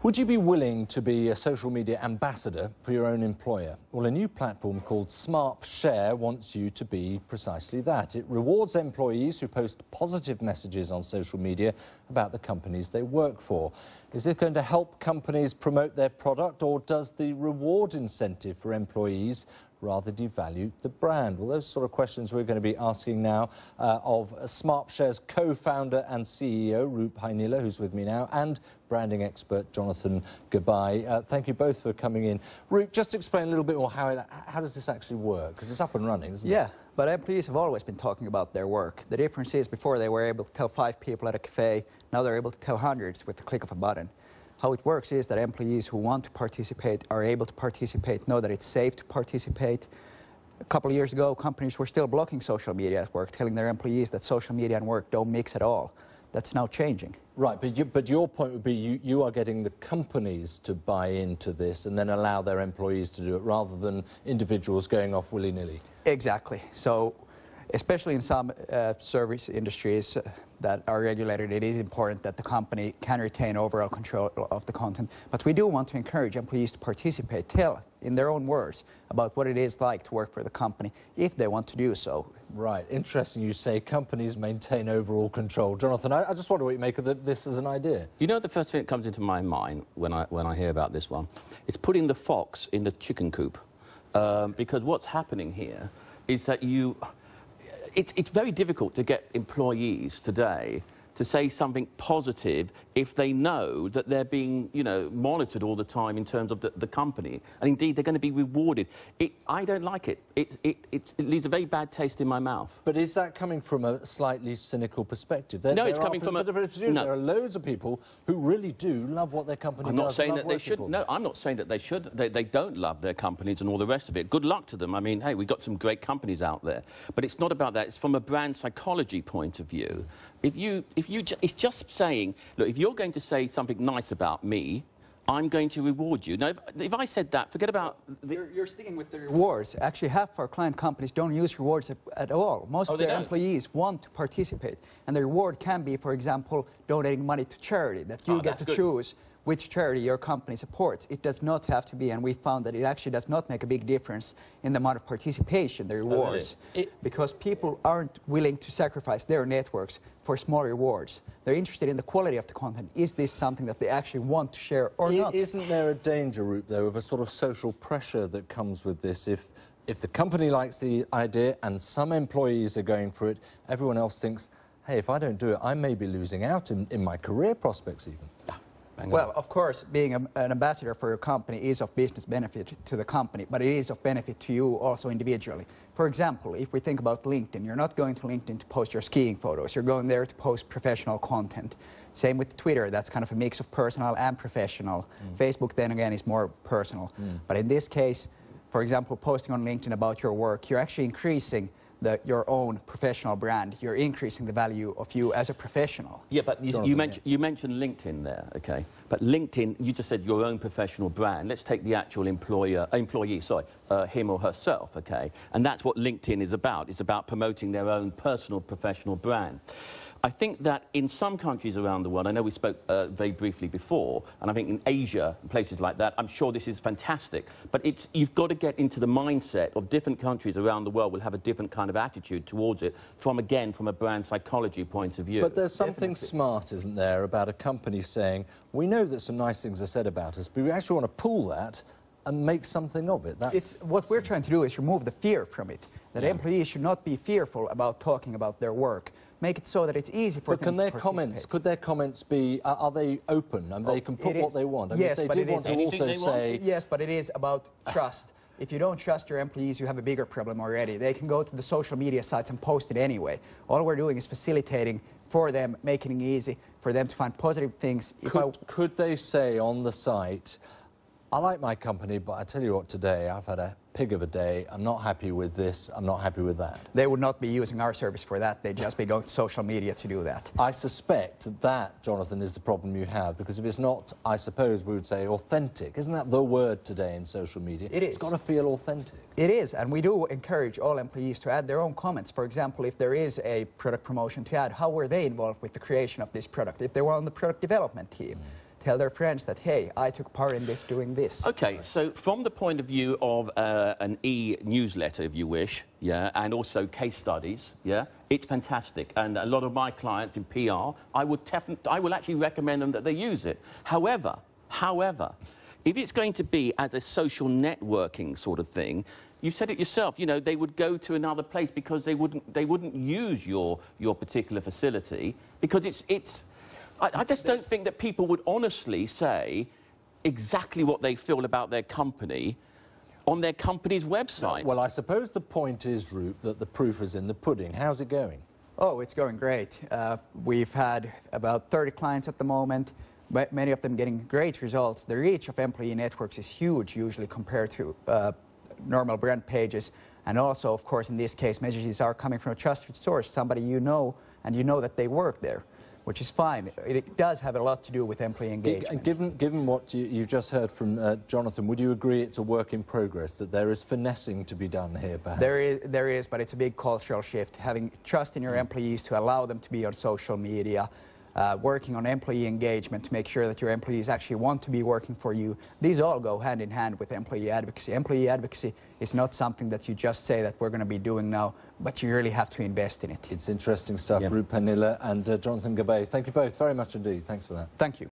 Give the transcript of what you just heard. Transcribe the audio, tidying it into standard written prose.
Would you be willing to be a social media ambassador for your own employer? Well, a new platform called Smarp wants you to be precisely that. It rewards employees who post positive messages on social media about the companies they work for. Is this going to help companies promote their product, or does the reward incentive for employees rather devalue the brand? Well, those sort of questions we're going to be asking now of Smarp's co-founder and CEO, Roope Heinilä, who's with me now, and branding expert Jonathan Gabai. Thank you both for coming in. Roope, just explain a little bit more how does this actually work? Because it's up and running, isn't it? Yeah, but employees have always been talking about their work. The difference is before they were able to tell 5 people at a cafe, now they're able to tell hundreds with the click of a button. How it works is that employees who want to participate are able to participate, know that it's safe to participate. A couple of years ago, companies were still blocking social media at work, telling their employees that social media and work don't mix at all. That's now changing. Right, but your point would be you are getting the companies to buy into this and then allow their employees to do it rather than individuals going off willy-nilly. Exactly. So, especially in some service industries that are regulated, it is important that the company can retain overall control of the content. But we do want to encourage employees to participate, tell in their own words about what it is like to work for the company, if they want to do so. Right. Interesting you say companies maintain overall control. Jonathan, I just wonder what you make of this as an idea. You know, the first thing that comes into my mind when I hear about this one is putting the fox in the chicken coop. Because what's happening here is that it's very difficult to get employees today to say something positive if they know that they're being, monitored all the time in terms of the company. And indeed, they're going to be rewarded. I don't like it. It leaves a very bad taste in my mouth. But is that coming from a slightly cynical perspective? No, it's coming from a... There are loads of people who really do love what their company does. I'm not saying that they should. No, I'm not saying that they should. They don't love their companies and all the rest of it. Good luck to them. I mean, hey, we've got some great companies out there. But it's not about that. It's from a brand psychology point of view. It's just saying, look, if you're going to say something nice about me, I'm going to reward you. Now, if I said that, forget about... You're sticking with the rewards. Actually, half of our client companies don't use rewards at all. Most of their employees want to participate. And the reward can be, for example, donating money to charity, that you get to choose which charity your company supports. It does not have to be, and we found that it actually does not make a big difference in the amount of participation, the rewards, because people aren't willing to sacrifice their networks for small rewards. They're interested in the quality of the content. Is this something that they actually want to share or not? Isn't there a danger, Roope, though, of a sort of social pressure that comes with this? If the company likes the idea and some employees are going for it, everyone else thinks, hey, if I don't do it, I may be losing out in my career prospects even. Well, of course, being an ambassador for your company is of business benefit to the company, but it is of benefit to you also individually. For example, if we think about LinkedIn, you're not going to LinkedIn to post your skiing photos. You're going there to post professional content. Same with Twitter. That's kind of a mix of personal and professional. Facebook, then again, is more personal. But in this case, for example, posting on LinkedIn about your work, you're actually increasing your own professional brand. You're increasing the value of you as a professional. Yeah, but you mentioned LinkedIn there, okay? But LinkedIn, you just said your own professional brand. Let's take the actual employee, him or herself, okay? And that's what LinkedIn is about. It's about promoting their own personal professional brand. I think that in some countries around the world, I know we spoke very briefly before, and I think in Asia, places like that, I'm sure this is fantastic. But you've got to get into the mindset of different countries around the world will have a different kind of attitude towards it from a brand psychology point of view. But there's something smart, isn't there, about a company saying, we know that some nice things are said about us, but we actually want to pull that and make something of it. What we're trying to do is remove the fear from it, that employees should not be fearful about talking about their work. Make it so that it's easy for them to participate. Could their comments be, are they open and they can put what they want? And yes, if but they did want to also say... Yes, but it is about trust. If you don't trust your employees, you have a bigger problem already. They can go to the social media sites and post it anyway. All we're doing is facilitating for them, making it easy for them to find positive things. Could they say on the site, I like my company, but I tell you what, today I've had a pig of a day. I'm not happy with this. I'm not happy with that. They would not be using our service for that. They'd just be going to social media to do that. I suspect that, Jonathan, is the problem you have, because if it's not, I suppose we would say authentic. Isn't that the word today in social media? It is. It's got to feel authentic. It is, and we do encourage all employees to add their own comments. For example, if there is a product promotion to add, how were they involved with the creation of this product? If they were on the product development team, tell their friends that, hey, I took part in this, doing this. Okay, so from the point of view of an e-newsletter, if you wish, yeah, and also case studies, yeah, it's fantastic. And a lot of my clients in PR, I will actually recommend them that they use it. However, if it's going to be as a social networking sort of thing, you said it yourself, you know, they would go to another place because they wouldn't use your particular facility because I just don't think that people would honestly say exactly what they feel about their company on their company's website. Well, I suppose the point is, Roope, that the proof is in the pudding. How's it going? Oh, it's going great. We've had about 30 clients at the moment, many of them getting great results. The reach of employee networks is huge, usually compared to normal brand pages. And also, of course, in this case, messages are coming from a trusted source, somebody you know, and you know that they work there, which is fine. It does have a lot to do with employee engagement. Given what you've just heard from Jonathan, would you agree it's a work in progress, that there is finessing to be done here, perhaps? There is, but it's a big cultural shift. Having trust in your employees to allow them to be on social media, working on employee engagement to make sure that your employees actually want to be working for you. These all go hand in hand with employee advocacy. Employee advocacy is not something that you just say that we're going to be doing now, but you really have to invest in it. It's interesting stuff. Yeah. Roope Heinilä and Jonathan Gabay, thank you both very much indeed. Thanks for that. Thank you.